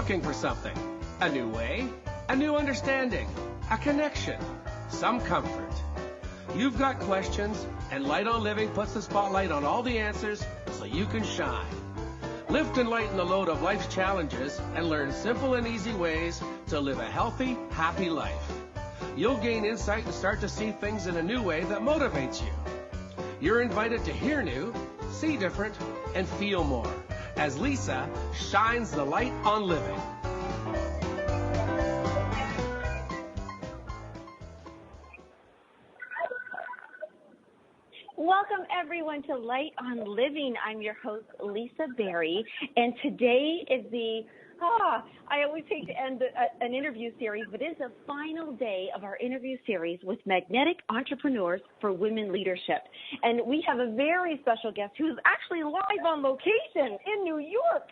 looking for something. A new way, a new understanding, a connection, some comfort. You've got questions, and Light on Living puts the spotlight on all the answers so you can shine. Lift and lighten the load of life's challenges and learn simple and easy ways to live a healthy, happy life. You'll gain insight and start to see things in a new way that motivates you. You're invited to hear new, see different, and feel more as Lisa shines the light on living. Welcome, everyone, to Light on Living. I'm your host, Lisa Berry, and today is I always hate to end an interview series, but it's the final day of our interview series with Magnetic Entrepreneurs for Women Leadership. And we have a very special guest who's actually live on location in New York.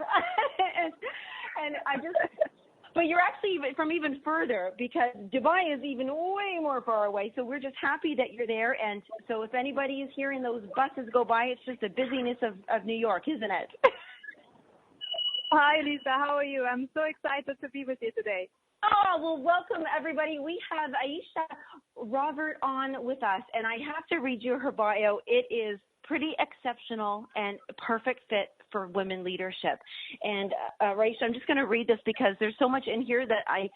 But you're actually from even further because Dubai is even way more far away. So we're just happy that you're there. And so if anybody is hearing those buses go by, it's just the busyness of New York, isn't it? Hi, Lisa. How are you? I'm so excited to be with you today. Oh, well, welcome, everybody. We have Aisha Rawert on with us, and I have to read you her bio. It is pretty exceptional and perfect fit for women leadership. And Aisha, I'm just going to read this because there's so much in here that I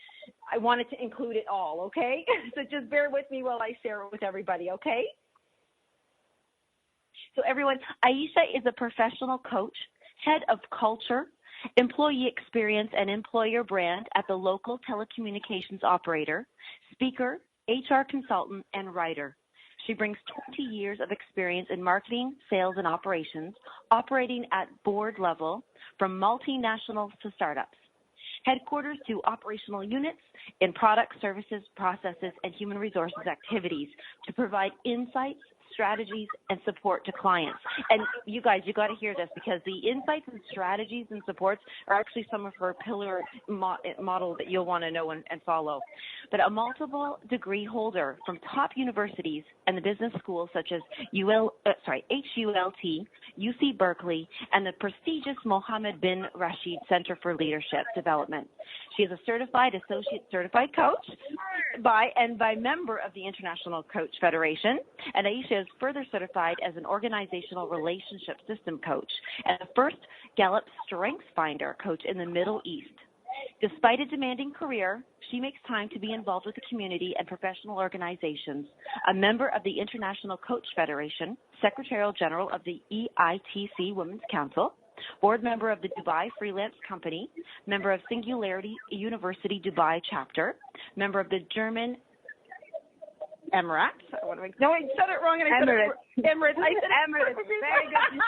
wanted to include it all, okay? So just bear with me while I share it with everybody, okay? So everyone, Aisha is a professional coach, head of culture, employee experience and employer brand at the local telecommunications operator, speaker, HR consultant, and writer. She brings 20 years of experience in marketing, sales, and operations, operating at board level from multinationals to startups. Headquarters to operational units in product, services, processes, and human resources activities to provide insights, strategies, and support to clients. And you guys, you got to hear this because the insights and strategies and supports are actually some of her pillar model that you'll want to know and follow. But a multiple degree holder from top universities and the business schools such as HULT, UC Berkeley, and the prestigious Mohammed bin Rashid Center for Leadership Development. She is a certified coach by member of the International Coach Federation, and Aisha is further certified as an organizational relationship system coach and the first Gallup Strengths Finder coach in the Middle East. Despite a demanding career, she makes time to be involved with the community and professional organizations, a member of the International Coach Federation, Secretarial General of the EITC Women's Council, board member of the Dubai Freelance Company, member of Singularity University Dubai chapter, member of the German Emirates. No, I said it wrong. Emirates. Emirates. Very good.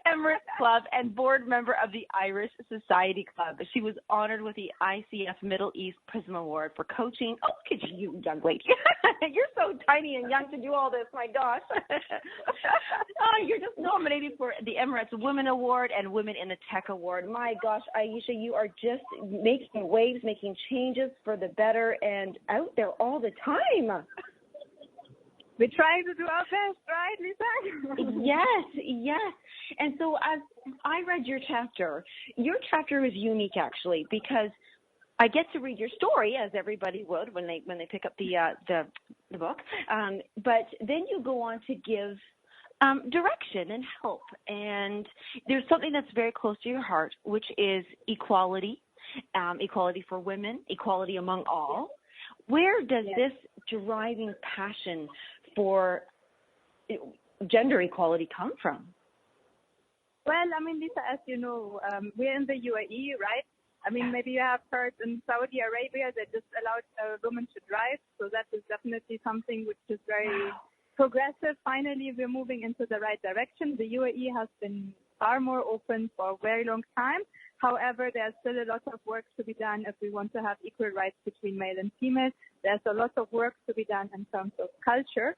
Emirates Club and board member of the Irish Society Club. She was honored with the ICF Middle East Prism Award for coaching. Oh, look at you, young lady. You're so tiny and young to do all this. My gosh. You're just nominated for the Emirates Women Award and Women in the Tech Award. My gosh, Aisha, you are just making waves, making changes for the better and out there all the time. We try to do our best, right, Lisa? Yes. And so as I read your chapter is unique actually because I get to read your story as everybody would when they pick up the book. But then you go on to give direction and help. And there's something that's very close to your heart, which is equality, equality for women, equality among all. Where does this driving passion for gender equality come from? Well, I mean, Lisa, as you know, we're in the UAE, right? I mean, maybe you have heard in Saudi Arabia they just allowed women to drive. So that is definitely something which is very progressive. Finally, we're moving into the right direction. The UAE has been far more open for a very long time. However, there's still a lot of work to be done if we want to have equal rights between male and female. There's a lot of work to be done in terms of culture.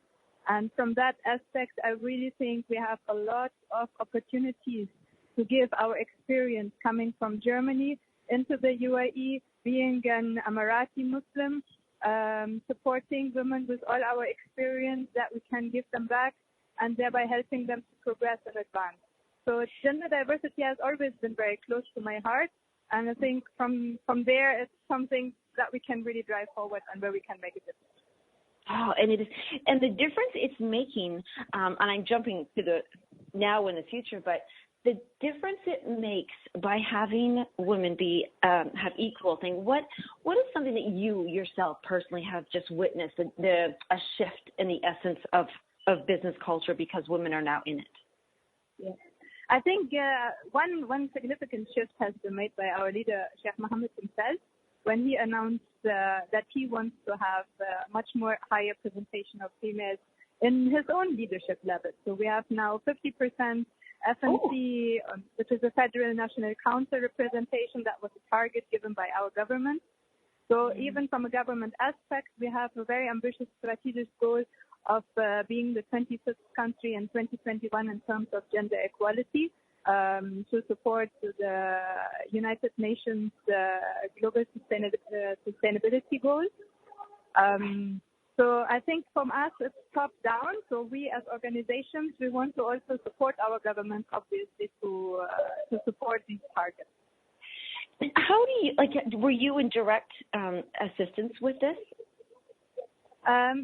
And from that aspect, I really think we have a lot of opportunities to give our experience coming from Germany into the UAE, being an Emirati Muslim, supporting women with all our experience that we can give them back and thereby helping them to progress and advance. So gender diversity has always been very close to my heart. And I think from there, it's something that we can really drive forward and where we can make a difference. Oh, and it is, and the difference it's making, and I'm jumping to the now and the future, but the difference it makes by having women be have equal thing. What is something that you yourself personally have just witnessed a shift in the essence of business culture because women are now in it? Yeah. I think one significant shift has been made by our leader, Sheikh Mohammed himself, when he announced that he wants to have much more higher representation of females in his own leadership level. So we have now 50% FNC, which is the Federal National Council representation. That was a target given by our government. So even from a government aspect, we have a very ambitious strategic goal of being the 25th country in 2021 in terms of gender equality, to support the United Nations global sustainability goals. So I think from us it's top down. So we as organizations, we want to also support our government, obviously, to support these targets. How do you, were you in direct assistance with this?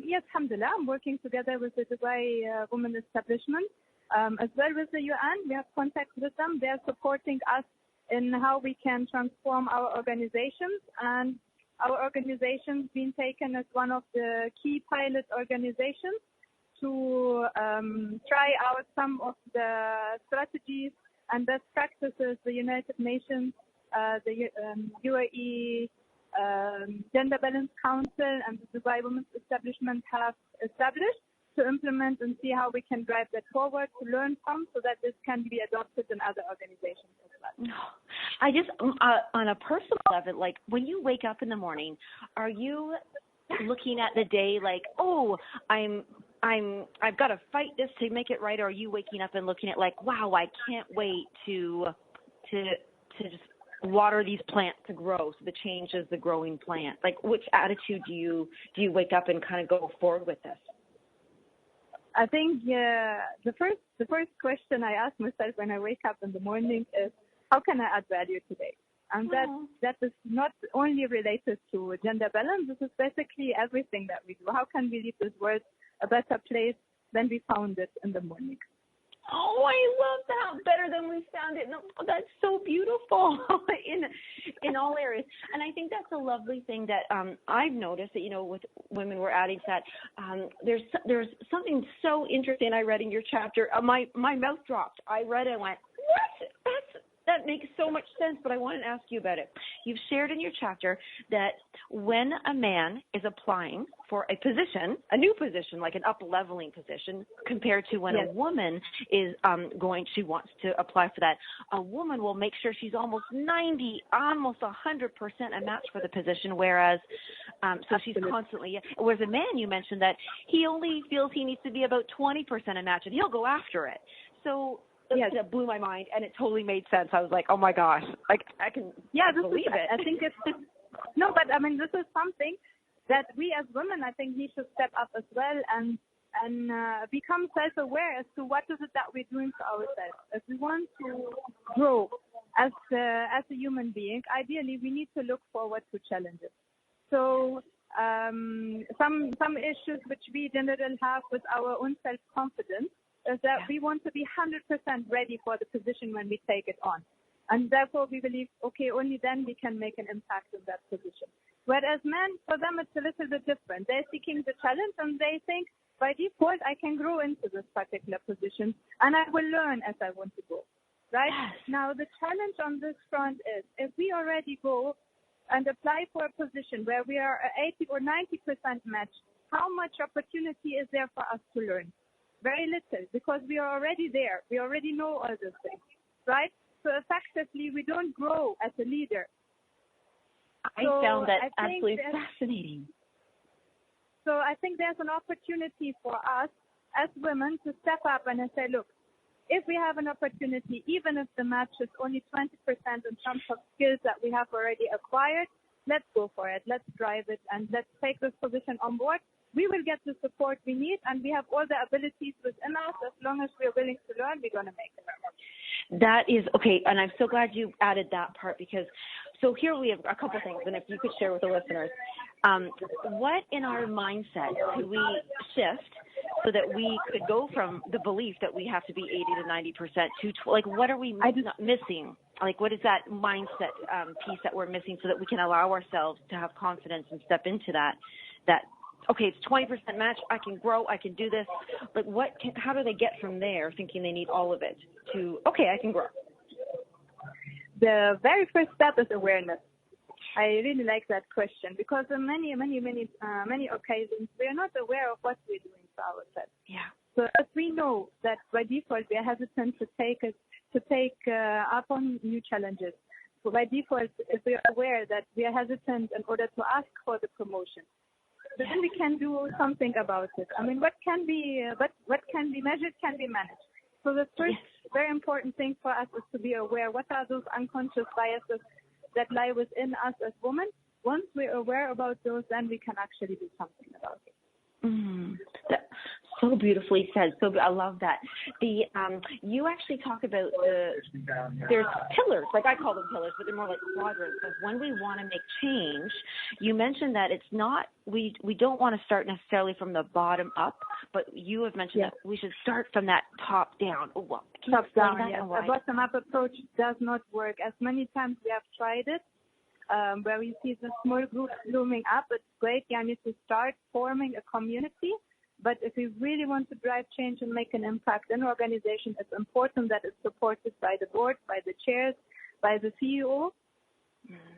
Yes, alhamdulillah. I'm working together with the Dubai Women Establishment, as well with the UN. We have contact with them. They're supporting us in how we can transform our organizations, and our organization's been taken as one of the key pilot organizations to try out some of the strategies and best practices the United Nations, the UAE, Gender Balance Council and the Dubai Women's Establishment have established to implement and see how we can drive that forward, to learn from, so that this can be adopted in other organizations as well. I just, on a personal level, like when you wake up in the morning, are you looking at the day like, oh, I've got to fight this to make it right, or are you waking up and looking at like, wow, I can't wait to just water these plants to grow, so the change is the growing plant? Like, which attitude do you wake up and kind of go forward with this? I think the first question I ask myself when I wake up in the morning is, how can I add value today? And that is not only related to gender balance. This is basically everything that we do. How can we leave this world a better place than we found it in the morning? Oh, I love that. Better than we found it. No, that's so beautiful in all areas. And I think that's a lovely thing that I've noticed that, with women, we're adding to that. There's something so interesting I read in your chapter. My mouth dropped. I read it and went, what? That makes so much sense, but I want to ask you about it. You've shared in your chapter that when a man is applying for a position, a new position, like an up-leveling position, compared to when a woman is she wants to apply for that, a woman will make sure she's almost 90, almost 100% a match for the position, whereas, so she's constantly, whereas a man, you mentioned that he only feels he needs to be about 20% a match, and he'll go after it. So that blew my mind, and it totally made sense. I was like, oh my gosh, I can believe it. I think it's, no, but I mean, this is something that we as women, I think, need to step up as well and become self-aware as to what is it that we're doing to ourselves. If we want to grow as a human being, ideally we need to look forward to challenges. So some issues which we generally have with our own self-confidence is that we want to be 100% ready for the position when we take it on. And therefore we believe, okay, only then we can make an impact in that position. Whereas men, for them, it's a little bit different. They're seeking the challenge and they think, by default, I can grow into this particular position and I will learn as I want to go. Right? Yes. Now, the challenge on this front is, if we already go and apply for a position where we are 80 or 90% match, how much opportunity is there for us to learn? Very little, because we are already there. We already know all these things, right? So effectively, we don't grow as a leader. I found that absolutely fascinating. So I think there's an opportunity for us as women to step up and say, look, if we have an opportunity, even if the match is only 20% in terms of skills that we have already acquired, let's go for it. Let's drive it and let's take this position on board. We will get the support we need, and we have all the abilities within us. As long as we're willing to learn, we're going to make it. That is, okay, and I'm so glad you added that part, because So here we have a couple things, and if you could share with the listeners, what in our mindset could we shift so that we could go from the belief that we have to be 80 to 90% to, like, what are we missing? Like, what is that mindset piece that we're missing so that we can allow ourselves to have confidence and step into that, okay, it's 20% match, I can grow, I can do this. Like, how do they get from there, thinking they need all of it, to, okay, I can grow? The very first step is awareness. I really like that question, because on many occasions we are not aware of what we're doing to ourselves. Yeah. So if we know that by default we are hesitant to take up on new challenges. So by default, if we are aware that we are hesitant in order to ask for the promotion, then we can do something about it. I mean, what can be measured can be managed. So the first very important thing for us is to be aware what are those unconscious biases that lie within us as women. Once we're aware about those, then we can actually do something about it. So beautifully said. So I love that. You actually talk about there's pillars, like I call them pillars, but they're more like quadrants of when we want to make change. You mentioned that it's not, we don't want to start necessarily from the bottom up, but you have mentioned that we should start from that top down. Oh, well, top down, yes. A bottom up approach does not work. As many times we have tried it, where we see the small groups blooming up, it's great. You need to start forming a community. But if we really want to drive change and make an impact in an organization, it's important that it's supported by the board, by the chairs, by the CEO,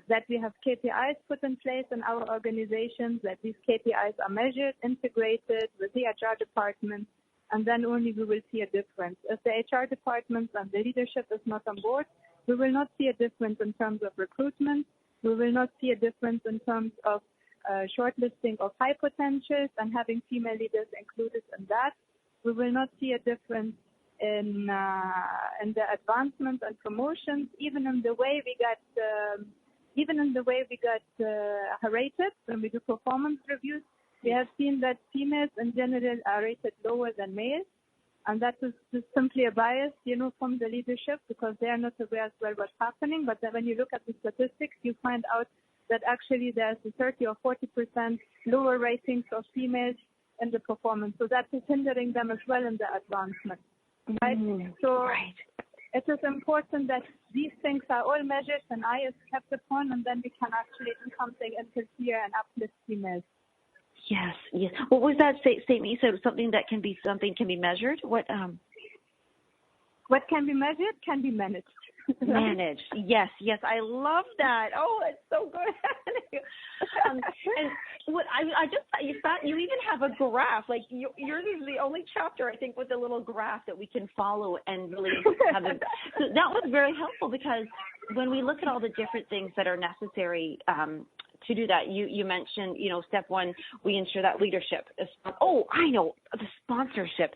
that we have KPIs put in place in our organizations, that these KPIs are measured, integrated with the HR department, and then only we will see a difference. If the HR department and the leadership is not on board, we will not see a difference in terms of recruitment. We will not see a difference in terms of shortlisting of high potentials and having female leaders included in that. We will not see a difference in the advancement and promotions, even in the way we got rated when we do performance reviews. We have seen that females in general are rated lower than males, and that is just simply a bias, from the leadership, because they are not aware as well what's happening. But then when you look at the statistics, you find out that actually there's a 30 or 40% lower ratings of females in the performance. So that is hindering them as well in the advancement. Right? It is important that these things are all measured and eye is kept upon, and then we can actually do something, interfere and uplift females. Yes. What was that statement you said? Something can be measured? What can be measured can be managed. Managed. Yes. I love that. Oh, it's so good. And what you even have a graph. Like yours is the only chapter, I think, with a little graph that we can follow and really have it. So that was very helpful, because when we look at all the different things that are necessary to do that, you mentioned, step one, we ensure that leadership is. Oh, I know, the sponsorship.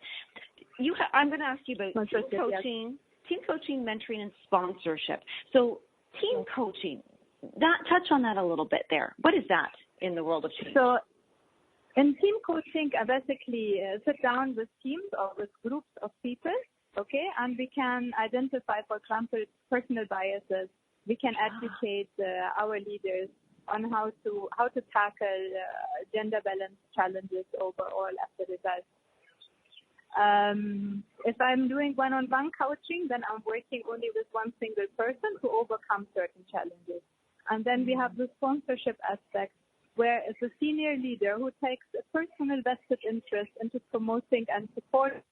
I'm going to ask you about team coaching. Yes. Team coaching, mentoring, and sponsorship. So team coaching, touch on that a little bit there. What is that in the world of change? So in team coaching, I basically sit down with teams or with groups of people, okay, and we can identify, for example, personal biases. We can educate our leaders on how to tackle gender balance challenges overall as a result. If I'm doing one-on-one coaching, then I'm working only with one single person to overcome certain challenges. And then we have the sponsorship aspect, where it's a senior leader who takes a personal vested interest into promoting and supporting,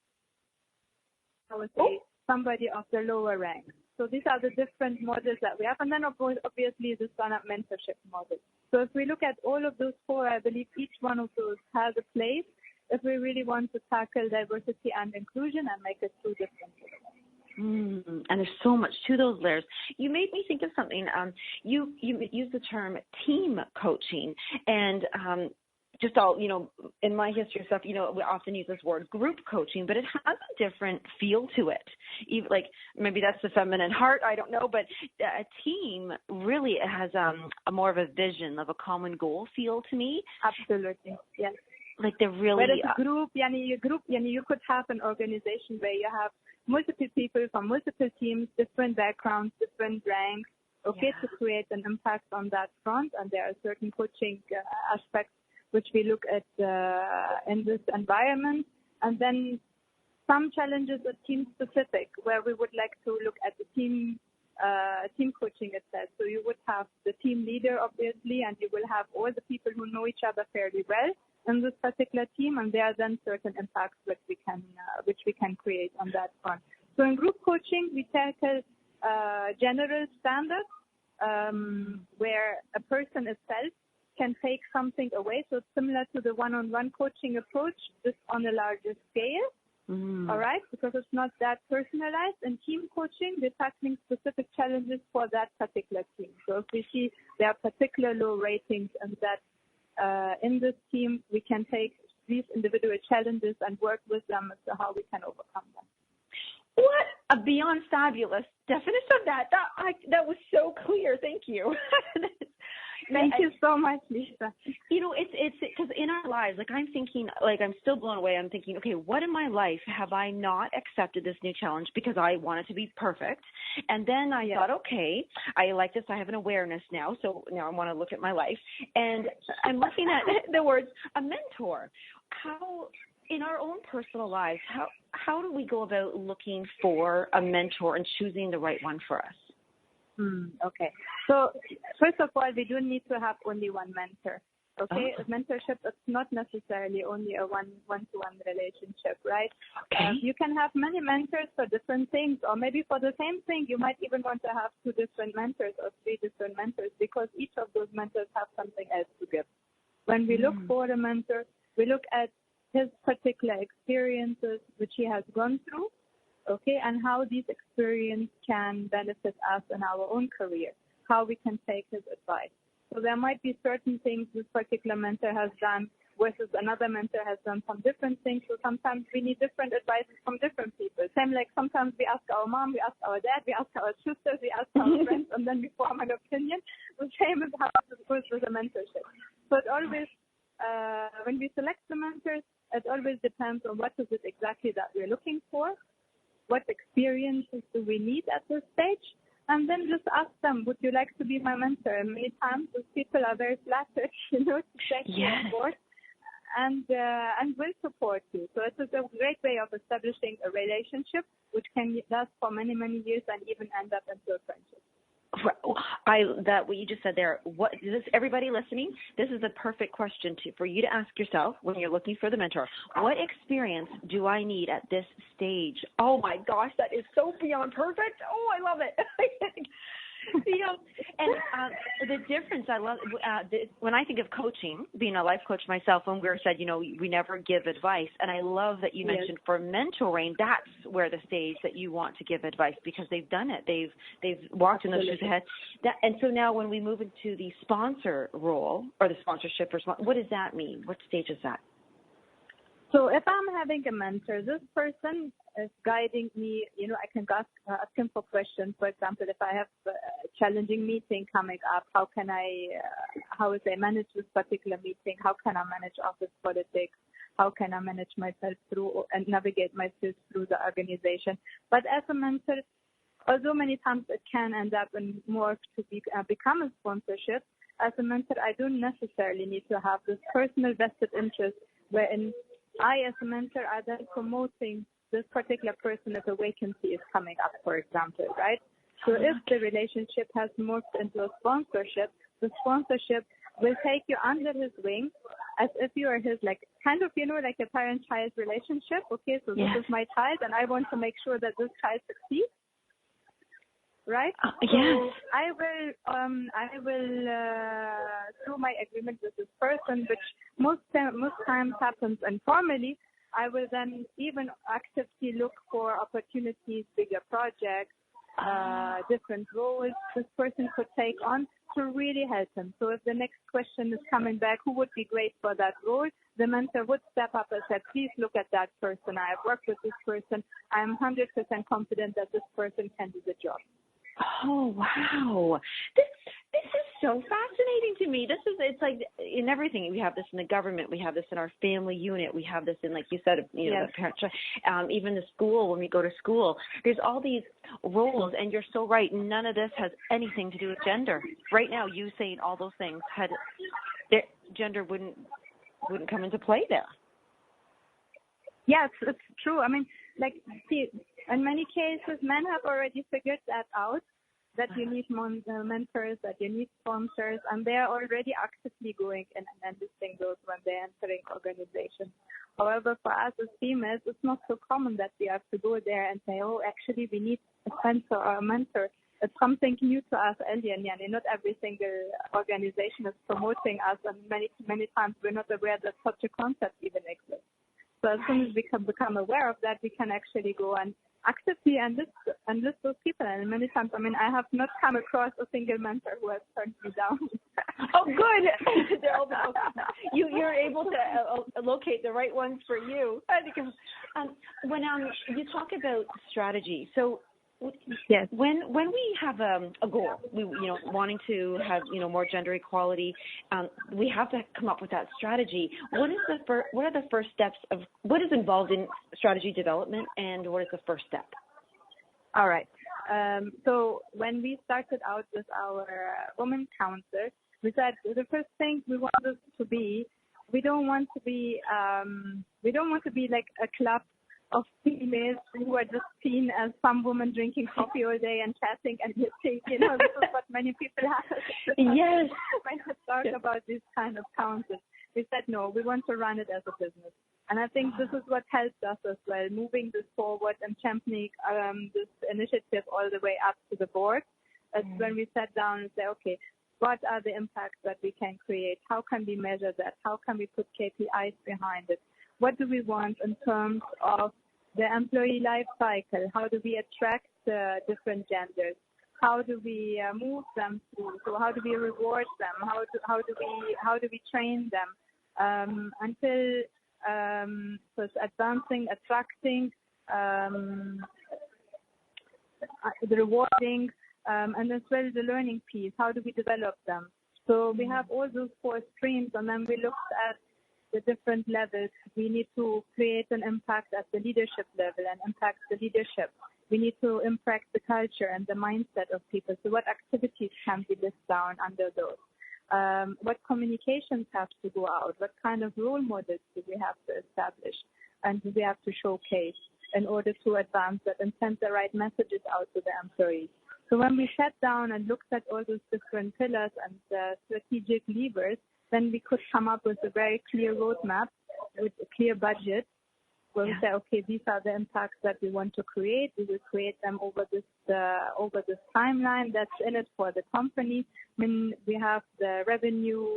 somebody of the lower rank. So these are the different models that we have. And then, obviously, the stand-up mentorship model. So if we look at all of those four, I believe each one of those has a place if we really want to tackle diversity and inclusion and make it through different ways. And there's so much to those layers. You made me think of something. You used the term team coaching, and just all, in my history of stuff, we often use this word group coaching, but it has a different feel to it. Even, like, maybe that's the feminine heart, I don't know, but a team really has a more of a vision of a common goal feel to me. Absolutely, yes. Like they're really. Whereas you could have an organization where you have multiple people from multiple teams, different backgrounds, different ranks, okay, to create an impact on that front. And there are certain coaching aspects which we look at in this environment. And then some challenges are team specific, where we would like to look at the team coaching itself. So you would have the team leader, obviously, and you will have all the people who know each other fairly well in this particular team, and there are then certain impacts which we can create on that front. So in group coaching, we tackle general standards where a person itself can take something away. So it's similar to the one-on-one coaching approach, just on a larger scale. All right, because it's not that personalized. In team coaching, we're tackling specific challenges for that particular team. So if we see there are particular low ratings and that in this team, we can take these individual challenges and work with them as to how we can overcome them. What a beyond fabulous definition of that. That was so clear. Thank you. Thank you so much, Lisa. You know, it's because in our lives, like I'm thinking, like I'm still blown away. I'm thinking, okay, what in my life have I not accepted this new challenge because I want it to be perfect? And then I thought, okay, I like this. I have an awareness now. So now I want to look at my life. And I'm looking at the words, a mentor. How, in our own personal lives, how do we go about looking for a mentor and choosing the right one for us? Okay. So first of all, we don't need to have only one mentor. Okay. Oh. Mentorship is not necessarily only a one-to-one relationship, right? Okay. You can have many mentors for different things, or maybe for the same thing, you might even want to have 2 different mentors or 3 different mentors, because each of those mentors have something else to give. When we look for a mentor, we look at his particular experiences which he has gone through. Okay, and how these experiences can benefit us in our own career, how we can take his advice. So there might be certain things this particular mentor has done versus another mentor has done some different things. So sometimes we need different advice from different people. Same like sometimes we ask our mom, we ask our dad, we ask our sisters, we ask our friends, and then we form an opinion. The same is how it goes with a mentorship. So it always, when we select the mentors, it always depends on what is it exactly that we're looking for. What experiences do we need at this stage? And then just ask them, would you like to be my mentor? And many times those people are very flattered, to take you on board and will support you. So it is a great way of establishing a relationship which can last for many, many years and even end up into a friendship. What you just said there, everybody listening, this is the perfect question for you to ask yourself when you're looking for the mentor. What experience do I need at this stage? Oh my gosh, that is so beyond perfect. Oh, I love it. And the difference, I love when I think of coaching, being a life coach myself, when we said, we never give advice. And I love that you mentioned for mentoring, that's where the stage that you want to give advice, because they've done it. They've walked in those shoes ahead. And so now when we move into the sponsor role or the sponsorship, what does that mean? What stage is that? So if I'm having a mentor, this person is guiding me, I can ask him for questions. For example, if I have a challenging meeting coming up, how would I manage this particular meeting? How can I manage office politics? How can I manage myself through and navigate myself through the organization? But as a mentor, although many times it can end up in more to become a sponsorship, as a mentor, I don't necessarily need to have this personal vested interest wherein I, as a mentor, are then promoting this particular person if a vacancy is coming up, for example, right? So if the relationship has morphed into a sponsorship, the sponsorship will take you under his wing as if you are his, like a parent-child relationship. Okay, so this is my child, and I want to make sure that this child succeeds. Right? So I will through my agreement with this person, which most times happens informally, I will then even actively look for opportunities, bigger projects, different roles this person could take on to really help him. So if the next question is coming back, who would be great for that role, the mentor would step up and say, please look at that person. I have worked with this person. I am 100% confident that this person can do the job. Oh, wow. This is so fascinating to me. It's like in everything. We have this in the government. We have this in our family unit. We have this in, like you said, the parent, even the school, when we go to school. There's all these roles, and you're so right. None of this has anything to do with gender. Right now, you saying all those things gender wouldn't come into play there. Yes, it's true. I mean, like, see, in many cases, men have already figured that out, that you need mentors, that you need sponsors, and they are already actively going in and enlisting those when they're entering organizations. However, for us as females, it's not so common that we have to go there and say, oh, actually, we need a sponsor or a mentor. It's something new to us, alien. Not every single organization is promoting us, and many times we're not aware that such a concept even exists. So as soon as we can become aware of that, we can actually go and actively enlist those people. And many times, I mean, I have not come across a single mentor who has turned me down. Oh, good. You're able to locate the right ones for you. When you talk about strategy, so yes, when we have a goal, we wanting to have more gender equality, we have to come up with that strategy. What are the first steps of what is involved in strategy development, and what is the first step? All right. So when we started out with our women council, we said the first thing we want us to be, we don't want to be like a club of females who are just seen as some woman drinking coffee all day and chatting and listening. This is what many people have. Yes. When we talk about this kind of councils, we said, no, we want to run it as a business. And I think this is what helped us as well, moving this forward and championing this initiative all the way up to the board. That's when we sat down and said, okay, what are the impacts that we can create? How can we measure that? How can we put KPIs behind it? What do we want in terms of the employee life cycle? How do we attract different genders? How do we move them through? So how do we reward them? How do we train them until so it's advancing, attracting, the rewarding, and as well as the learning piece. How do we develop them? So we have all those 4 streams, and then we looked at the different levels. We need to create an impact at the leadership level and impact the leadership. We need to impact the culture and the mindset of people. So what activities can we list down under those? What communications have to go out? What kind of role models do we have to establish and do we have to showcase in order to advance that and send the right messages out to the employees? So when we sat down and looked at all those different pillars and strategic levers, then we could come up with a very clear roadmap with a clear budget where we say, okay, these are the impacts that we want to create. We will create them over this timeline that's in it for the company. I mean, we have the revenue,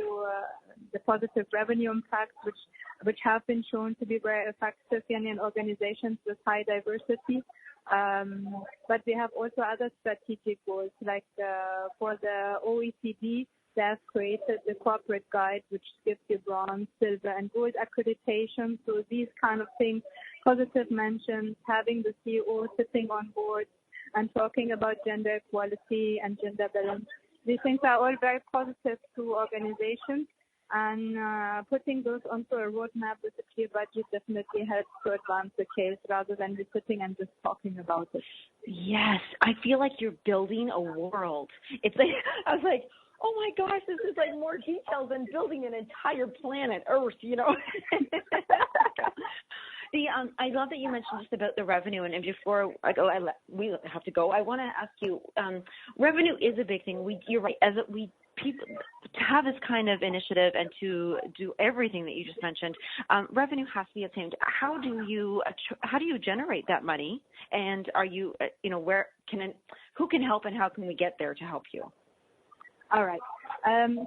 the positive revenue impacts, which have been shown to be very effective in organizations with high diversity. But we have also other strategic goals, like for the OECD, they have created the corporate guide, which gives you bronze, silver, and gold accreditation. So these kind of things, positive mentions, having the CEO sitting on board and talking about gender equality and gender balance. These things are all very positive to organizations, and putting those onto a roadmap with a clear budget definitely helps to advance the case rather than just sitting and just talking about it. Yes, I feel like you're building a world. It's like, I was like, oh my gosh, this is like more details than building an entire planet Earth, I love that you mentioned just about the revenue, and before I go, we have to go. I want to ask you, revenue is a big thing. You're right, people to have this kind of initiative and to do everything that you just mentioned, revenue has to be obtained. How do you generate that money? And are you, who can help, and how can we get there to help you? All right.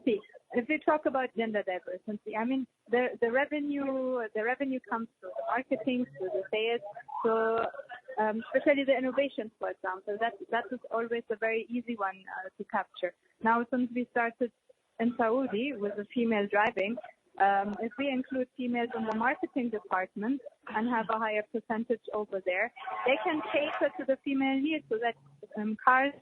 See, if we talk about gender diversity, I mean, the revenue comes through the marketing, through the sales. So, especially the innovations, for example, that is always a very easy one to capture. Now, since we started in Saudi with the female driving, if we include females in the marketing department and have a higher percentage over there, they can cater to the female needs so that cars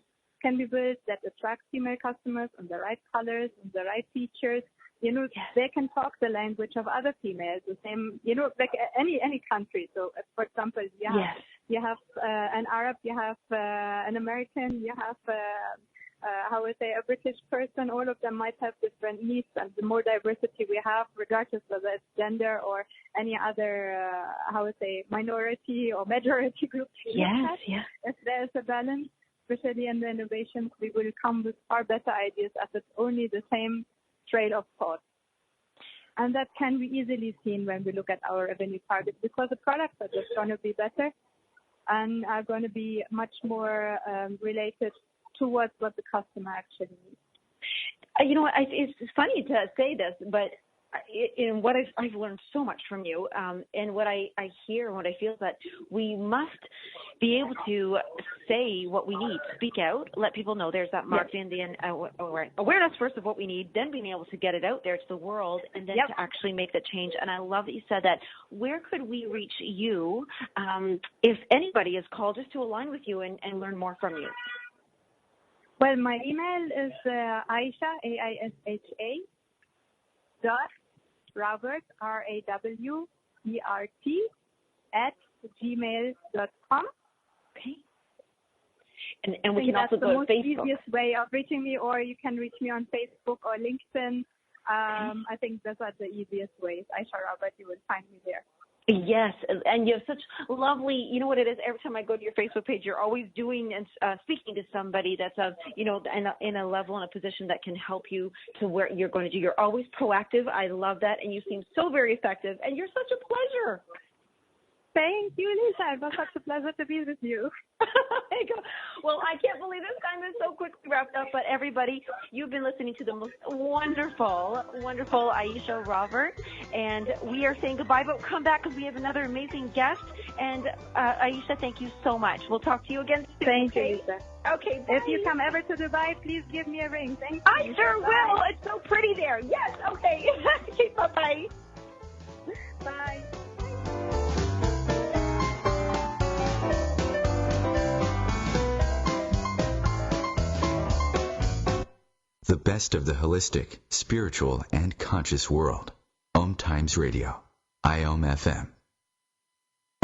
can be built that attract female customers on the right colors, on the right features. You know, they can talk the language of other females, the same, you know, like any country. So, for example, you have an Arab, you have an American, you have, a British person. All of them might have different needs, and the more diversity we have, regardless of it's gender or any other, minority or majority group. If there's a balance, especially in the innovations, we will come with far better ideas as it's only the same trail of thought. And that can be easily seen when we look at our revenue targets, because the products are just going to be better and are going to be much more related towards what the customer actually needs. You know what, it's funny to say this, but in what I've learned so much from you, and what I hear and what I feel is that we must be able to say what we need, speak out, let people know. There's that marketing, the awareness first of what we need, then being able to get it out there to the world, and then to actually make the change. And I love that you said that. Where could we reach you if anybody is called just to align with you and learn more from you? Well, my email is Aisha, AISHA, Rawert, RAWERT, @gmail.com. Okay. And we can also go to Facebook. That's the most easiest way of reaching me, or you can reach me on Facebook or LinkedIn. I think those are the easiest ways. Aisha Rawert, you will find me there. Yes, and you have such lovely, you know what it is, every time I go to your Facebook page, you're always doing and speaking to somebody that's, in a level and a position that can help you to where you're going to do. You're always proactive. I love that, and you seem so very effective, and you're such a pleasure. Thank you, Lisa. It was such a pleasure to be with you. Well, I can't believe this time is so quickly wrapped up, but everybody, you've been listening to the most wonderful Aisha Rawert, and we are saying goodbye, but come back because we have another amazing guest. And Aisha, thank you so much. We'll talk to you again soon. Thank you, Lisa. Okay, bye. If you come ever to Dubai, please give me a ring. Thank you. I sure will. It's so pretty there. Yes, okay. Okay, bye-bye. Bye. The best of the holistic, spiritual, and conscious world. OMTimes Radio, IOM FM.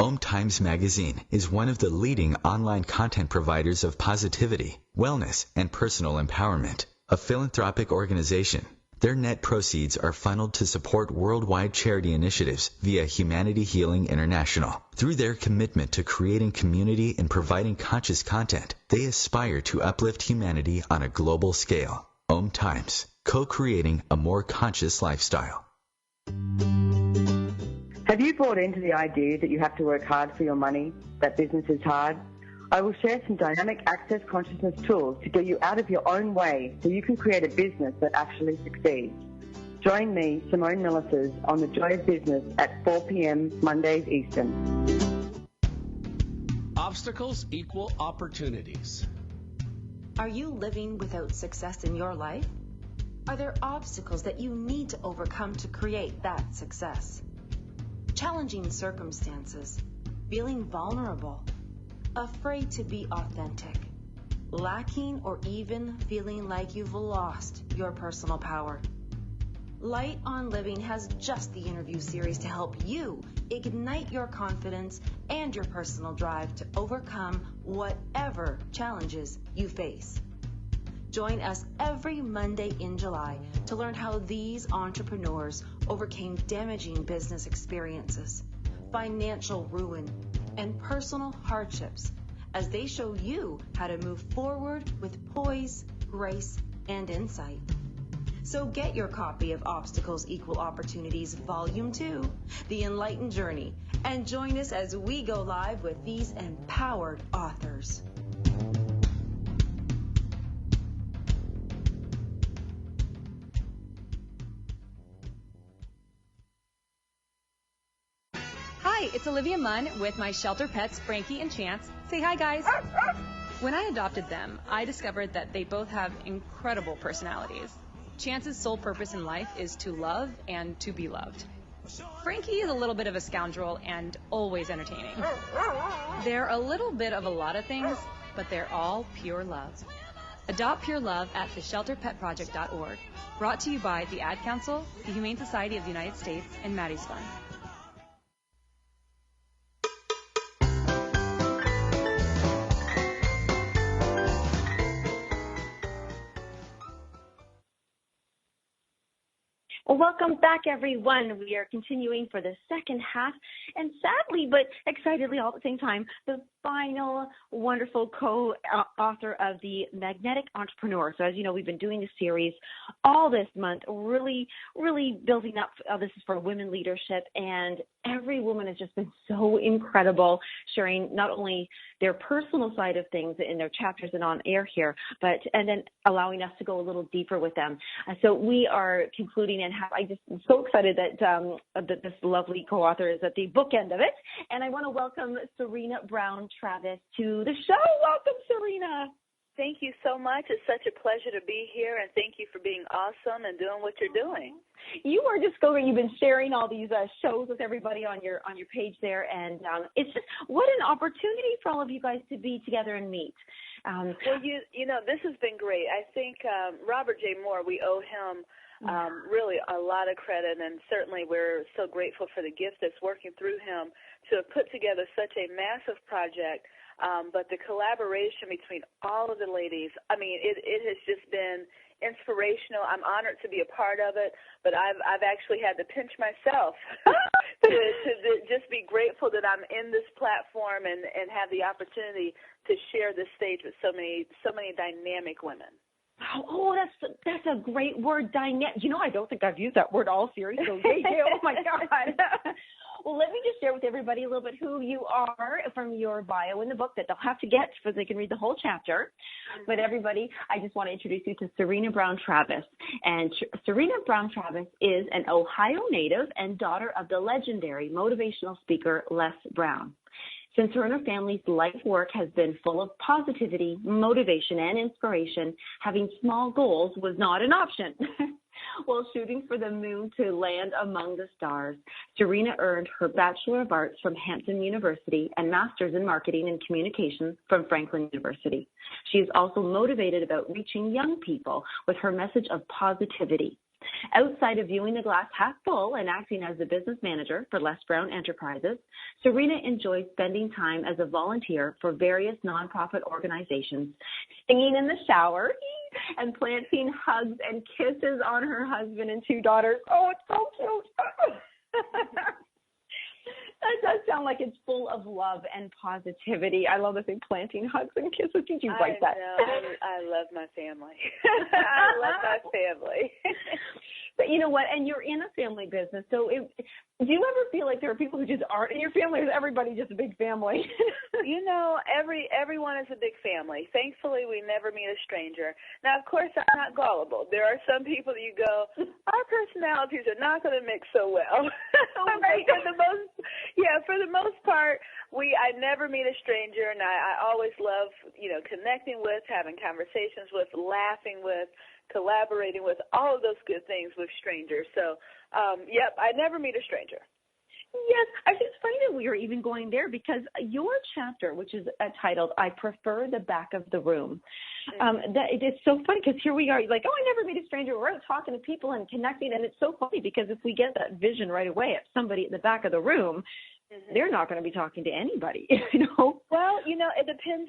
OMTimes Magazine is one of the leading online content providers of positivity, wellness, and personal empowerment. A philanthropic organization, their net proceeds are funneled to support worldwide charity initiatives via Humanity Healing International. Through their commitment to creating community and providing conscious content, they aspire to uplift humanity on a global scale. OMTimes, co-creating a more conscious lifestyle. Have you bought into the idea that you have to work hard for your money, that business is hard? I will share some dynamic access consciousness tools to get you out of your own way so you can create a business that actually succeeds. Join me, Simone Millicers, on The Joy of Business at 4 p.m. Mondays Eastern. Obstacles equal opportunities. Are you living without success in your life? Are there obstacles that you need to overcome to create that success? Challenging circumstances, feeling vulnerable, afraid to be authentic, lacking or even feeling like you've lost your personal power. Light on Living has just the interview series to help you ignite your confidence and your personal drive to overcome whatever challenges you face. Join us every Monday in July to learn how these entrepreneurs overcame damaging business experiences, financial ruin, and personal hardships as they show you how to move forward with poise, grace, and insight. So get your copy of Obstacles Equal Opportunities Volume 2, The Enlightened Journey, and join us as we go live with these empowered authors. Hi, it's Olivia Munn with my shelter pets, Frankie and Chance. Say hi, guys. When I adopted them, I discovered that they both have incredible personalities. Chance's sole purpose in life is to love and to be loved. Frankie is a little bit of a scoundrel and always entertaining. They're a little bit of a lot of things, but they're all pure love. Adopt Pure Love at theshelterpetproject.org. Brought to you by the Ad Council, the Humane Society of the United States, and Maddie's Fund. Well, welcome back, everyone. We are continuing for the second half, and sadly, but excitedly all at the same time, the final wonderful co-author of The Magnetic Entrepreneur. So as you know, we've been doing this series all this month, really building up. This is for women leadership, and every woman has just been so incredible, sharing not only their personal side of things in their chapters and on air here, and then allowing us to go a little deeper with them. So we are concluding, and I'm just so excited that this lovely co-author is at the bookend of it. And I want to welcome Serena Brown-Travis to the show. Welcome, Serena. Thank you so much. It's such a pleasure to be here, and thank you for being awesome and doing what you're doing. You are just going. You've been sharing all these shows with everybody on your page there, and it's just what an opportunity for all of you guys to be together and meet. Well, you know, this has been great. I think Robert J. Moore, we owe him really a lot of credit, and certainly we're so grateful for the gift that's working through him to have put together such a massive project. But the collaboration between all of the ladies, I mean, it has just been inspirational. I'm honored to be a part of it, but I've actually had to pinch myself to just be grateful that I'm in this platform and have the opportunity to share this stage with so many dynamic women. Oh, that's a great word, dynamic. You know, I don't think I've used that word all series, so yeah, oh my God. Well, let me just share with everybody a little bit who you are from your bio in the book that they'll have to get so they can read the whole chapter. But everybody, I just want to introduce you to Serena Brown-Travis. And Serena Brown-Travis is an Ohio native and daughter of the legendary motivational speaker Les Brown. Since her and her family's life work has been full of positivity, motivation, and inspiration, having small goals was not an option. While shooting for the moon to land among the stars, Serena earned her Bachelor of Arts from Hampton University and Master's in Marketing and Communications from Franklin University. She is also motivated about reaching young people with her message of positivity. Outside of viewing the glass half full and acting as the business manager for Les Brown Enterprises, Serena enjoys spending time as a volunteer for various nonprofit organizations, singing in the shower, and planting hugs and kisses on her husband and two daughters. Oh, it's so cute. That does sound like it's full of love and positivity. I love the thing, planting hugs and kisses. Did you write that? I love my family. I love my family. But you know what? And you're in a family business. So do you ever feel like there are people who just aren't in your family, or is everybody just a big family? You know, everyone is a big family. Thankfully, we never meet a stranger. Now, of course, I'm not gullible. There are some people that you go, our personalities are not going to mix so well. Right. For the most part, I never meet a stranger, and I always love, connecting with, having conversations with, laughing with, collaborating with, all of those good things with strangers. So, I never meet a stranger. Yes, I just find that we are even going there because your chapter, which is titled "I Prefer the Back of the Room," that it's so funny because here we are, like, oh, I never meet a stranger. We're out talking to people and connecting, and it's so funny because if we get that vision right away of somebody in the back of the room, they're not going to be talking to anybody, Well, it depends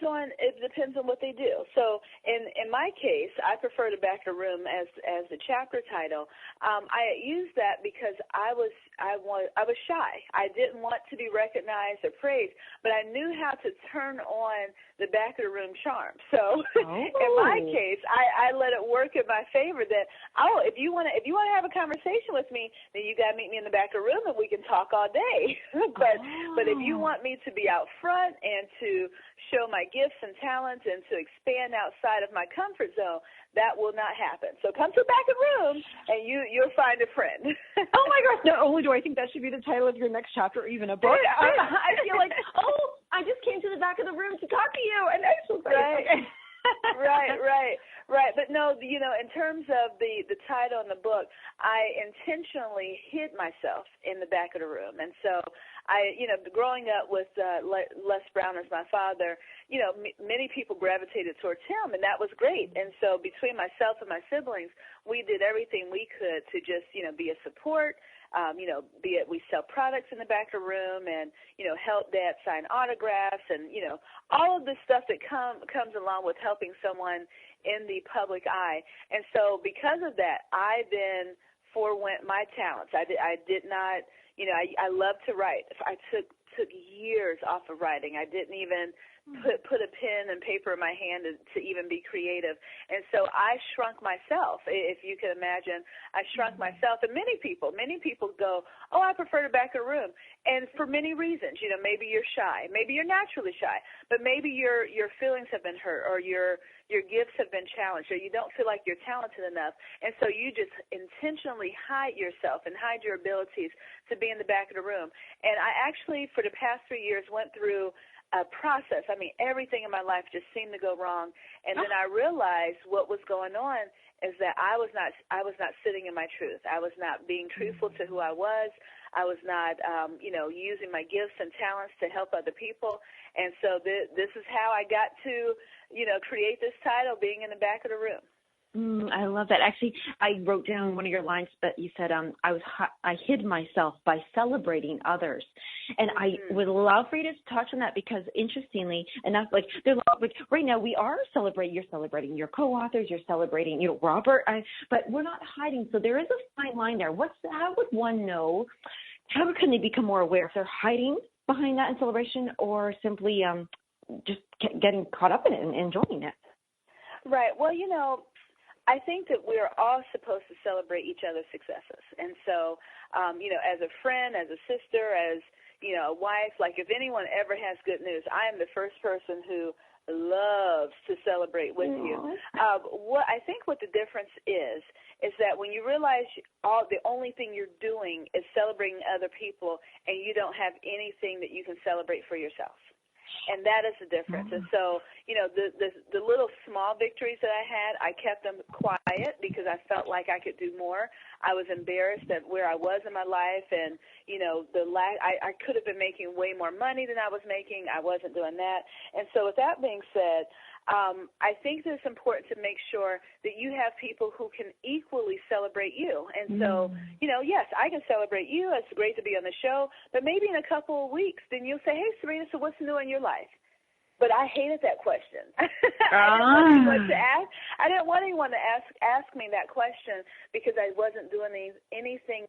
on what they do. So in my case, I prefer the back of the room as the chapter title. I used that because I was shy. I didn't want to be recognized or praised, but I knew how to turn on the back of the room charm. So in my case, I let it work in my favor. That if you want to have a conversation with me, then you got to meet me in the back of the room and we can talk all day. But if you want me to be out front and to show my gifts and talents and to expand outside of my comfort zone, that will not happen. So come to the back of the room and you'll find a friend. Oh my gosh, not only do I think that should be the title of your next chapter or even a book, I feel like, I just came to the back of the room to talk to you, and I'm so excited. Right. Right. But no, Well, in terms of the title in the book, I intentionally hid myself in the back of the room. And so growing up with Les Brown as my father, many people gravitated towards him, and that was great. And so between myself and my siblings, we did everything we could to just, be a support. Be it we sell products in the back of the room and, help Dad sign autographs and, all of the stuff that comes along with helping someone in the public eye. And so because of that, I then forewent my talents. I did not, I love to write. I took years off of writing. I didn't even put a pen and paper in my hand to even be creative. And so I shrunk myself, if you can imagine. I shrunk myself. And many people go, oh, I prefer the back of the room. And for many reasons, maybe you're shy. Maybe you're naturally shy. But maybe your feelings have been hurt, or your gifts have been challenged, or you don't feel like you're talented enough. And so you just intentionally hide yourself and hide your abilities to be in the back of the room. And I actually, for the past 3 years, went through a process. I mean, everything in my life just seemed to go wrong. And then I realized what was going on is that I was not sitting in my truth. I was not being truthful to who I was. I was not, using my gifts and talents to help other people. And so this is how I got to, create this title, Being in the Back of the Room. I love that. Actually, I wrote down one of your lines that you said, I hid myself by celebrating others. And I would love for you to touch on that, because interestingly enough, right now we are celebrating, you're celebrating your co-authors, you're celebrating, Robert, but we're not hiding. So there is a fine line there. How would one know, how can they become more aware if they're hiding behind that in celebration, or simply just getting caught up in it and enjoying it? Right. Well, I think that we're all supposed to celebrate each other's successes. And so, as a friend, as a sister, as, a wife, like if anyone ever has good news, I am the first person who loves to celebrate with you. What the difference is that when you realize the only thing you're doing is celebrating other people, and you don't have anything that you can celebrate for yourself. And that is the difference. And so, the little small victories that I had, I kept them quiet because I felt like I could do more. I was embarrassed at where I was in my life, and, I could have been making way more money than I was making. I wasn't doing that. And so with that being said, I think that it's important to make sure that you have people who can equally celebrate you. And so, yes, I can celebrate you. It's great to be on the show. But maybe in a couple of weeks, then you'll say, hey, Serena, so what's new in your life? But I hated that question. I didn't want anyone to ask me that question, because I wasn't doing anything.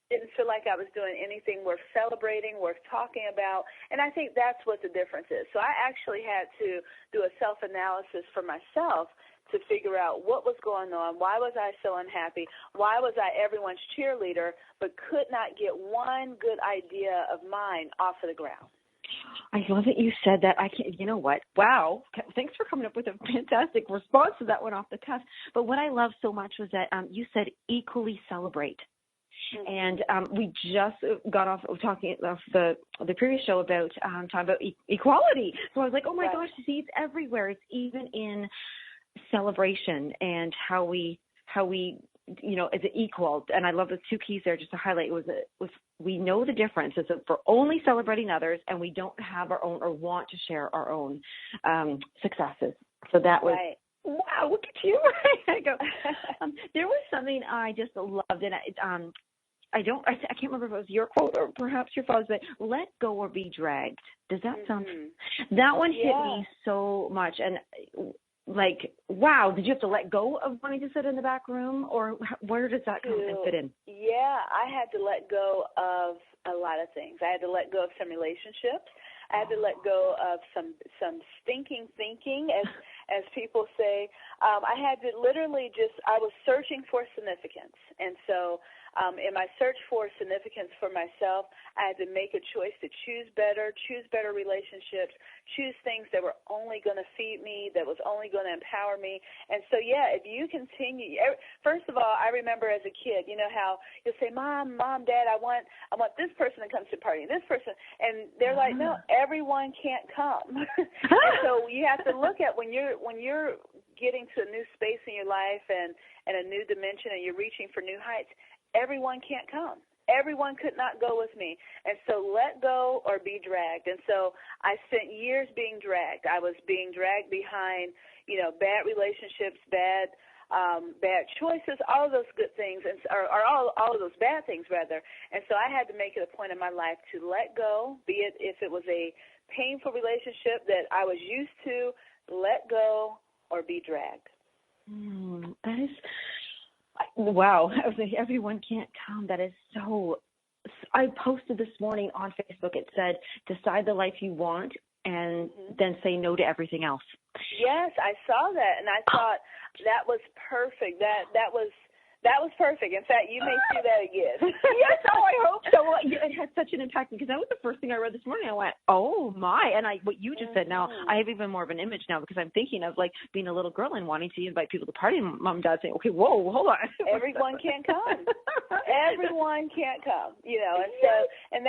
Didn't feel like I was doing anything worth celebrating, worth talking about, and I think that's what the difference is. So I actually had to do a self-analysis for myself to figure out what was going on, why was I so unhappy, why was I everyone's cheerleader, but could not get one good idea of mine off of the ground. I love that you said that. You know what? Wow. Thanks for coming up with a fantastic response to that one off the cuff. But what I love so much was that you said equally celebrate. And we just got off talking off the previous show about talking about equality. So I was like, oh my gosh, see, it's everywhere. It's even in celebration and how we is it equal. And I love the two keys there just to highlight. We know the difference is that we're only celebrating others, and we don't have our own or want to share our own successes. So that was. Right. Wow, look at you. I go. There was something I just loved, and I can't remember if it was your quote or perhaps your father's, but let go or be dragged. Does that sound? That one hit me so much. And like, wow, did you have to let go of wanting to sit in the back room, or where does that come and fit in? Yeah, I had to let go of a lot of things. I had to let go of some relationships. I had to let go of some stinking thinking, as people say. I had to literally I was searching for significance. And so in my search for significance for myself, I had to make a choice to choose better relationships, choose things that were only going to feed me, that was only going to empower me. And so, yeah, if you continue, first of all, I remember as a kid, you know how you'll say, Mom, Dad, I want this person to come to the party, this person. And they're like, no, everyone can't come. And so you have to look at when you're getting to a new space in your life and a new dimension, and you're reaching for new heights, everyone can't come. Everyone could not go with me. And so let go or be dragged. And so I spent years being dragged. I was being dragged behind, bad relationships, bad choices, all of those good things, or all of those bad things, rather. And so I had to make it a point in my life to let go, be it if it was a painful relationship that I was used to, let go or be dragged. That is... Wow. I was like, everyone can't come. That is so. I posted this morning on Facebook. It said, decide the life you want and then say no to everything else. Yes, I saw that, and I thought that was perfect. That was perfect. In fact, you may see that again. Yes, I hope so. Well, it had such an impact because that was the first thing I read this morning. I went, oh my! And what you just said. Now I have even more of an image now because I'm thinking of like being a little girl and wanting to invite people to party, and mom and dad saying, okay, whoa, hold on. Everyone can't come. Everyone can't come. And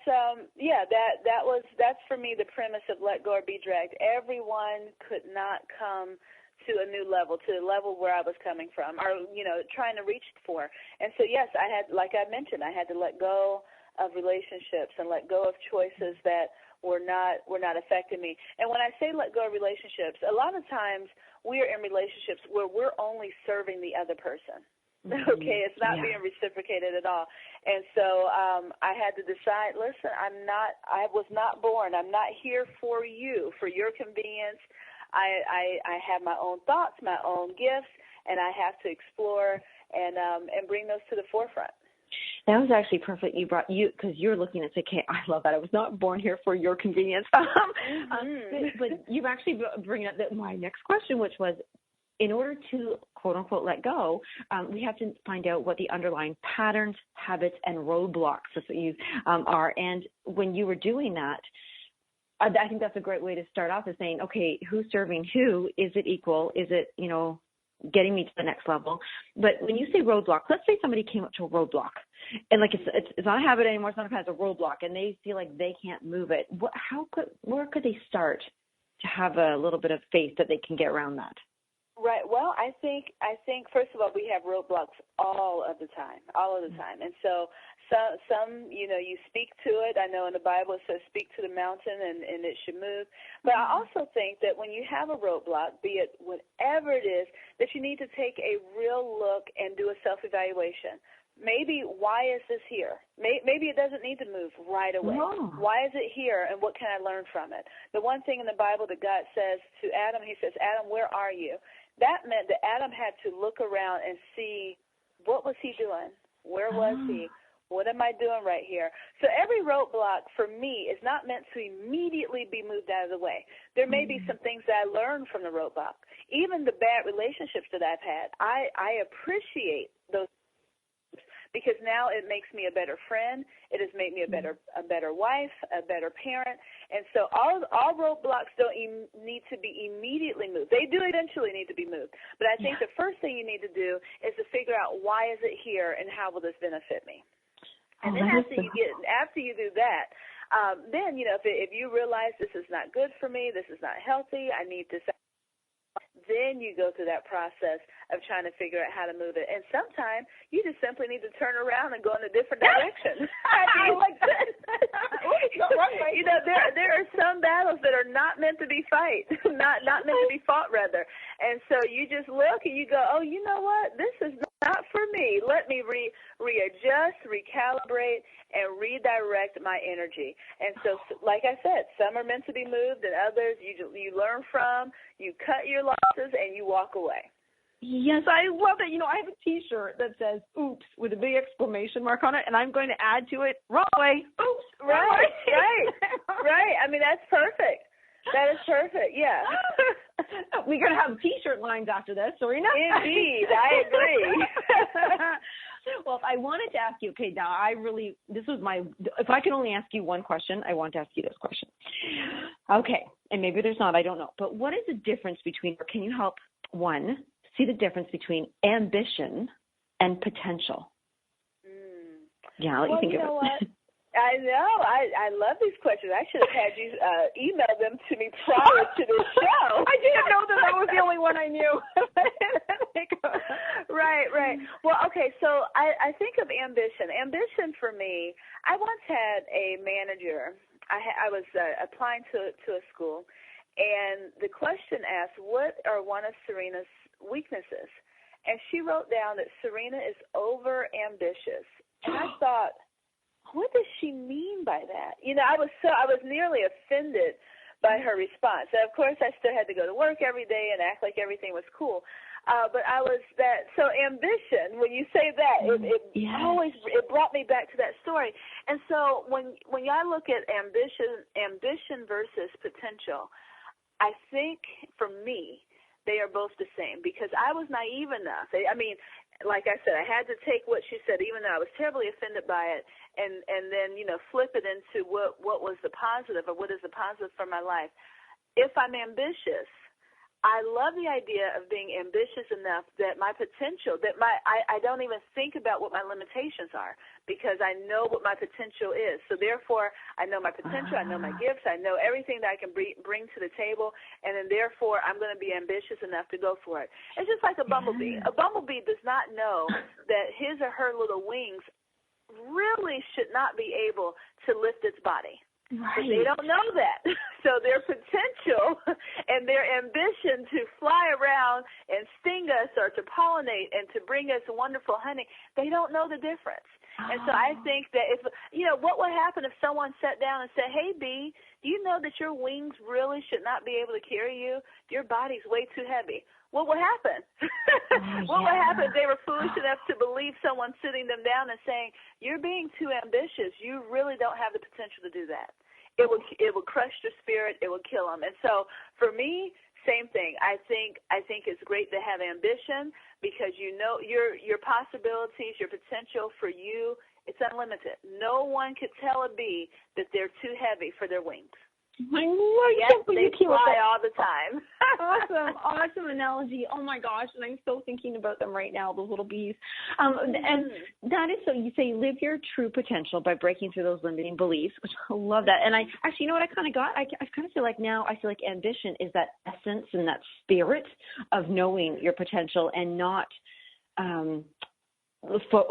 so that's for me the premise of let go or be dragged. Everyone could not come to a new level, to the level where I was coming from, or, trying to reach for. And so, yes, I had, like I mentioned, I had to let go of relationships and let go of choices that were not affecting me. And when I say let go of relationships, a lot of times we are in relationships where we're only serving the other person. Okay, it's not being reciprocated at all. And so I had to decide, listen, I was not born. I'm not here for you, for your convenience. I have my own thoughts, my own gifts, and I have to explore and bring those to the forefront. That was actually perfect. Because you're looking at, okay, I love that. I was not born here for your convenience. But you've actually bringing up my next question, which was, in order to, quote unquote, let go, we have to find out what the underlying patterns, habits, and roadblocks that you are. And when you were doing that, I think that's a great way to start off, is saying, okay, who's serving who? Is it equal? Is it, getting me to the next level? But when you say roadblock, let's say somebody came up to a roadblock and like it's not a habit anymore, it's not a habit, it's a roadblock, and they feel like they can't move it. Where could they start to have a little bit of faith that they can get around that? Right. Well, I think first of all, we have roadblocks all of the time. And so some, you speak to it. I know in the Bible it says speak to the mountain and it should move. But I also think that when you have a roadblock, be it whatever it is, that you need to take a real look and do a self-evaluation. Maybe why is this here? Maybe it doesn't need to move right away. No. Why is it here, and what can I learn from it? The one thing in the Bible that God says to Adam, he says, Adam, where are you? That meant that Adam had to look around and see, what was he doing? Where was he? What am I doing right here? So every roadblock for me is not meant to immediately be moved out of the way. There may be some things that I learned from the roadblock. Even the bad relationships that I've had, I appreciate those, because now it makes me a better friend. It has made me a better wife, a better parent. And so all roadblocks don't need to be immediately moved. They do eventually need to be moved. But I think the first thing you need to do is to figure out, why is it here and how will this benefit me? And then after you do that, then, if you realize this is not good for me, this is not healthy, I need to, then you go through that process of trying to figure out how to move it. And sometimes you just simply need to turn around and go in a different direction. I like that. There are some battles that are not meant to be not meant to be fought, rather. And so you just look and you go, oh, you know what? This is not for me. Let me readjust, recalibrate, and redirect my energy. And so, like I said, some are meant to be moved, and others you learn from, you cut your losses, and you walk away. Yes, I love it. I have a T-shirt that says "Oops" with a big exclamation mark on it, and I'm going to add to it, wrong way. Oops. Right. I mean, that's perfect. That is perfect, yeah. We're going to have T-shirt lines after this, Serena. Indeed, I agree. Well, I wanted to ask you, okay, now if I could only ask you one question, I want to ask you this question. Okay, and maybe there's not, I don't know, but what is the difference between, or can you help, one, see the difference between ambition and potential? Yeah, I'll let you think of it. What? I know. I love these questions. I should have had you email them to me prior to the show. I didn't know that was the only one I knew. Right. Well, okay, so I think of ambition. Ambition for me, I once had a manager. I was applying to a school, and the question asked, what are one of Serena's weaknesses? And she wrote down that Serena is over-ambitious. And I thought, what does she mean by that? I was nearly offended by her response. And of course, I still had to go to work every day and act like everything was cool. But I was that. So ambition, when you say that, it brought me back to that story. And so when I look at ambition versus potential, I think for me, they are both the same, because I was naive enough. I mean, like I said, I had to take what she said, even though I was terribly offended by it, and then, flip it into what was the positive, or what is the positive for my life. If I'm ambitious, I love the idea of being ambitious enough that my potential, I don't even think about what my limitations are, because I know what my potential is. So therefore, I know my potential, I know my gifts, I know everything that I can bring to the table, and then therefore I'm going to be ambitious enough to go for it. It's just like a bumblebee. A bumblebee does not know that his or her little wings really should not be able to lift its body. Right. But they don't know that. So their potential and their ambition to fly around and sting us, or to pollinate and to bring us wonderful honey, they don't know the difference. And so I think that what would happen if someone sat down and said, hey, bee, do you know that your wings really should not be able to carry you? Your body's way too heavy. What would happen? What would happen if they were foolish enough to believe someone sitting them down and saying, you're being too ambitious. You really don't have the potential to do that. It will crush your spirit. It will kill them. And so for me, same thing. I think it's great to have ambition, because your possibilities, your potential for you, it's unlimited. No one could tell a bee that they're too heavy for their wings. Yes, they fly all the time. Awesome analogy. Oh my gosh, and I'm still thinking about them right now, those little bees. And that is, so you say live your true potential by breaking through those limiting beliefs, which I love that. And I actually, you know what I kind of got? I kind of feel like now, I feel like ambition is that essence and that spirit of knowing your potential, and not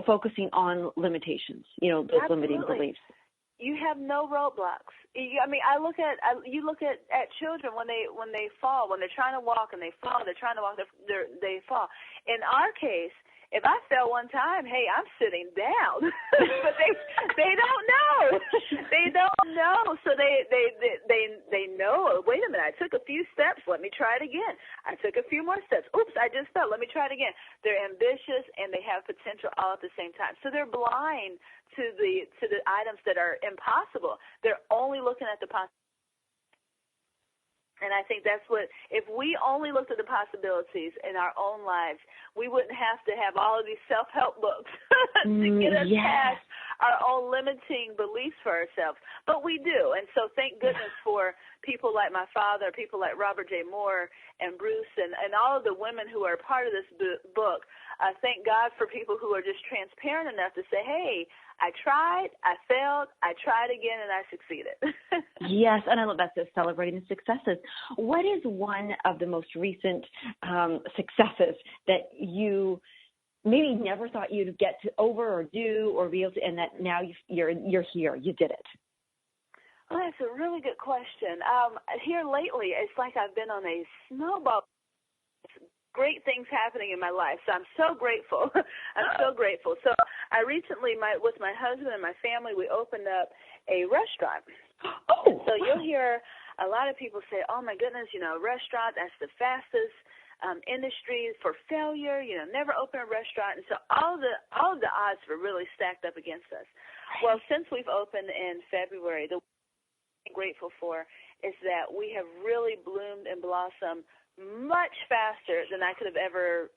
focusing on limitations, those limiting beliefs. You have no roadblocks. I mean, you look at children when they fall, when they're trying to walk and they fall, they're trying to walk, they fall. In our case, if I fell one time, hey, I'm sitting down. But they don't know. They don't know. So they know, wait a minute, I took a few steps, let me try it again. I took a few more steps. Oops, I just fell, let me try it again. They're ambitious and they have potential all at the same time. So they're blind to the items that are impossible. They're only looking at the possibilities. And I think that's what, if we only looked at the possibilities in our own lives, we wouldn't have to have all of these self-help books to get us past our own limiting beliefs for ourselves. But we do. And so thank goodness for people like my father, people like Robert J. Moore and Bruce and all of the women who are part of this book. Thank God for people who are just transparent enough to say, hey, I tried, I failed, I tried again, and I succeeded. Yes, and I love that, celebrating the successes. What is one of the most recent successes that you maybe never thought you'd get to over or do or be able to, and that now you're here, you did it? Well, that's a really good question. Here lately, it's like I've been on a snowball. Great things happening in my life, so I'm so grateful. I'm so grateful. So I recently, with my husband and my family, we opened up a restaurant. Oh. So you'll hear a lot of people say, oh my goodness, a restaurant, that's the fastest industry for failure, never open a restaurant. And so all of the odds were really stacked up against us. Well, since we've opened in February, the thing I'm grateful for is that we have really bloomed and blossomed much faster than I could have ever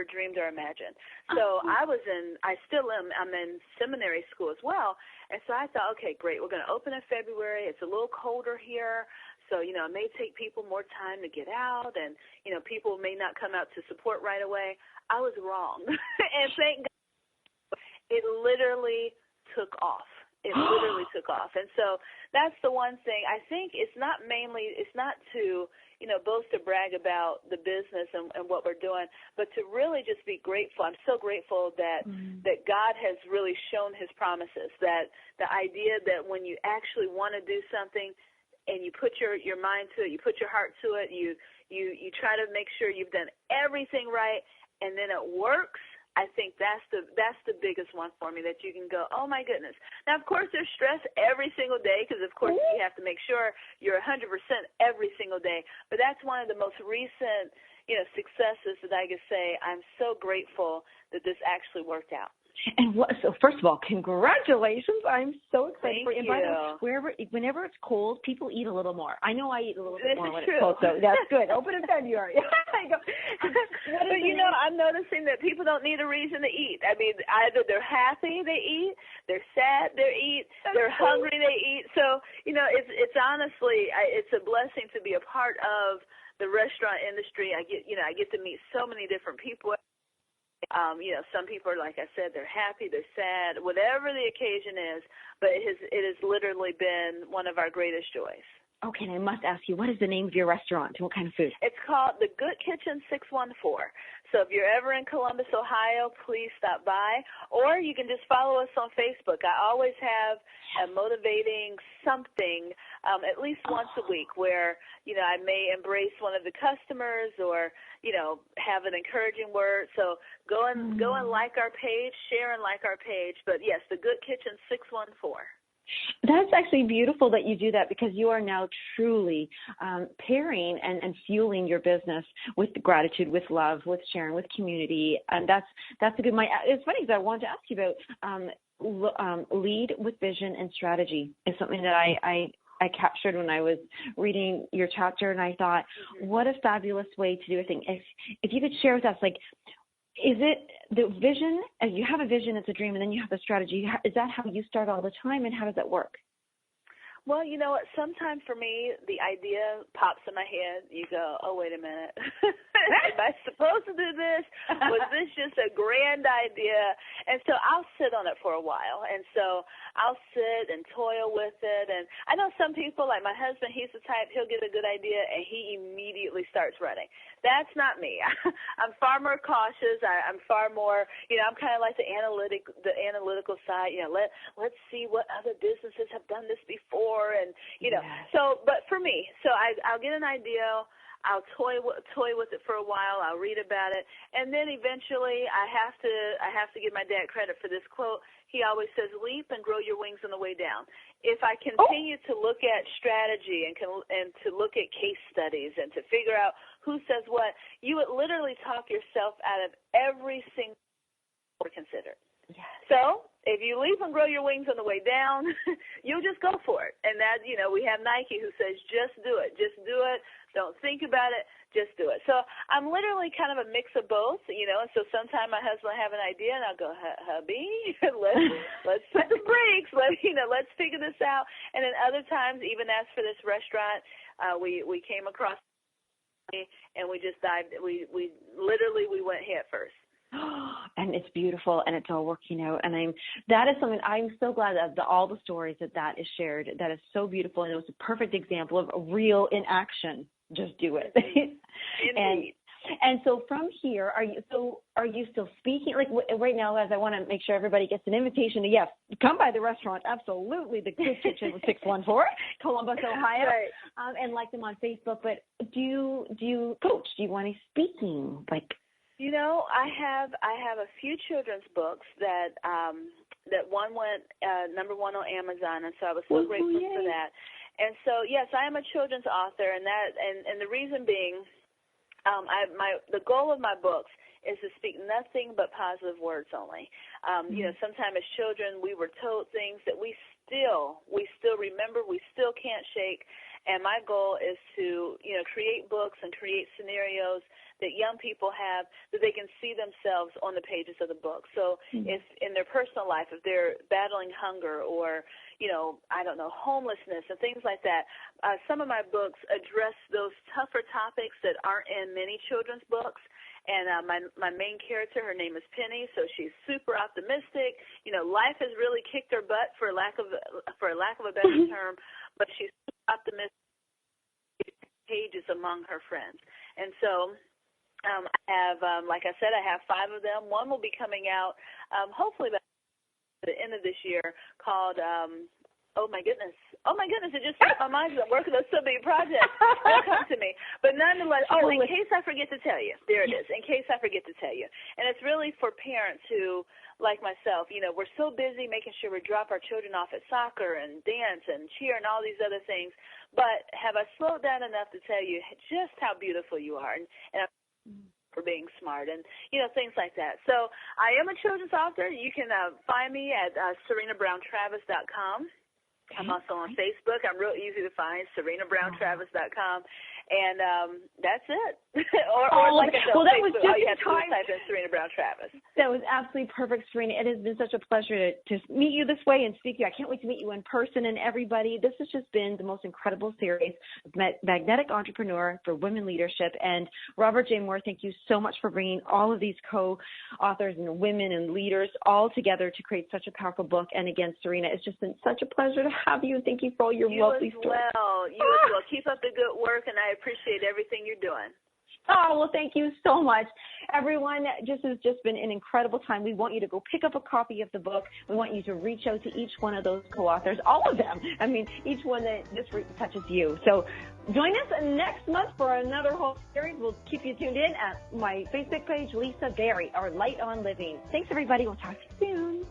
dreamed or imagined. So I'm in seminary school as well, and so I thought, okay, great, we're going to open in February. It's a little colder here, so it may take people more time to get out, and people may not come out to support right away. I was wrong, and thank God, it literally took off. It literally took off. And so that's the one thing. I think it's not to, boast or brag about the business and what we're doing, but to really just be grateful. I'm so grateful that God has really shown his promises, that the idea that when you actually want to do something and you put your mind to it, you put your heart to it, you try to make sure you've done everything right, and then it works. I think that's the biggest one for me, that you can go, oh, my goodness. Now, of course, there's stress every single day because, of course, you have to make sure you're 100% every single day. But that's one of the most recent, successes that I could say. I'm so grateful that this actually worked out. And so first of all, congratulations. I'm so excited for you. And by the way, whenever it's cold, people eat a little more. I know I eat a little bit more when it's cold, so that's good. Open in February. I go. But, I'm noticing that people don't need a reason to eat. I mean, either they're happy, they eat, they're sad, they eat, they're hungry, they eat. So, it's honestly, it's a blessing to be a part of the restaurant industry. I get to meet so many different people. Some people are, like I said, they're happy, they're sad, whatever the occasion is, but it has literally been one of our greatest joys. Okay, and I must ask you, what is the name of your restaurant and what kind of food? It's called The Good Kitchen 614. So if you're ever in Columbus, Ohio, please stop by, or you can just follow us on Facebook. I always have a motivating something at least once a week where, I may embrace one of the customers or, have an encouraging word. So go and like our page, share and like our page. But, yes, The Good Kitchen 614. That's actually beautiful that you do that, because you are now truly pairing and fueling your business with gratitude, with love, with sharing, with community, and that's a good. It's funny because I wanted to ask you about lead with vision and strategy. Is something that I captured when I was reading your chapter, and I thought, what a fabulous way to do a thing. If you could share with us, is it the vision, as you have a vision, it's a dream, and then you have the strategy? Is that how you start all the time, and how does that work? Well, you know what? Sometimes for me, the idea pops in my head. You go, oh, wait a minute. Am I supposed to do this? Was this just a grand idea? And so I'll sit on it for a while. And so I'll sit and toil with it. And I know some people, like my husband, he's the type, he'll get a good idea, and he immediately starts running. That's not me. I'm far more cautious. I'm far more, I'm kind of like the analytical side. Let's see what other businesses have done this before. And, so, but for me, I'll get an idea. I'll toy with it for a while. I'll read about it. And then eventually I have to give my dad credit for this quote. He always says, leap and grow your wings on the way down. If I continue to look at strategy and to look at case studies and to figure out who says what, you would literally talk yourself out of every single thing considered. Yes. So if you leap and grow your wings on the way down, you'll just go for it. And that, we have Nike who says, just do it. Just do it. Don't think about it. Just do it. So I'm literally kind of a mix of both, and so sometimes my husband will have an idea, and I'll go, hubby, let's put the brakes. Let's figure this out. And then other times, even as for this restaurant, we came across and we just dived. We went head first. And it's beautiful, and it's all working out. And that is something I'm so glad that all the stories that is shared. That is so beautiful, and it was a perfect example of real in action. Just do it. And so from here, are you still speaking? Like right now, as I want to make sure everybody gets an invitation to come by the restaurant. Absolutely, the Good Kitchen 614, Columbus, Ohio, right. And like them on Facebook. But do you coach? Do you want to speaking like? I have a few children's books that one went number one on Amazon, and so I was so grateful for that. And so yes, I am a children's author, and the reason being, the goal of my books is to speak nothing but positive words only. Sometimes as children we were told things that we still remember, we still can't shake. And my goal is to, create books and create scenarios that young people have that they can see themselves on the pages of the book. So if in their personal life, if they're battling hunger or, homelessness and things like that, some of my books address those tougher topics that aren't in many children's books. And my main character, her name is Penny, so she's super optimistic. Life has really kicked her butt for lack of a better term, but she's super optimistic. Pages among her friends, and so I have, like I said, I have 5 of them. One will be coming out hopefully by the end of this year, called oh my goodness, it just slipped my mind because I'm working on so many projects. It'll come to me. But nonetheless, in case I forget to tell you, there it is, in case I forget to tell you. And it's really for parents who, like myself, we're so busy making sure we drop our children off at soccer and dance and cheer and all these other things. But have I slowed down enough to tell you just how beautiful you are and for being smart and, things like that. So I am a children's author. You can find me at SerenaBrownTravis.com. I'm also on Facebook. I'm real easy to find, SerenaBrownTravis.com. And that's it. or like I said, well, that Facebook, was just all you have to do time. is type in Serena Brown Travis. That was absolutely perfect, Serena. It has been such a pleasure to meet you this way and speak to you. I can't wait to meet you in person and everybody. This has just been the most incredible series, Magnetic Entrepreneur for Women Leadership. And Robert J. Moore, thank you so much for bringing all of these co-authors and women and leaders all together to create such a powerful book. And again, Serena, it's just been such a pleasure to have you. And thank you for all your lovely stories. You as well. Keep up the good work, and I appreciate everything you're doing. Oh, well, thank you so much. Everyone, this has just been an incredible time. We want you to go pick up a copy of the book. We want you to reach out to each one of those co-authors, all of them. I mean, each one that just touches you. So join us next month for another whole series. We'll keep you tuned in at my Facebook page, Lisa Berry, our Light on Living. Thanks, everybody. We'll talk to you soon.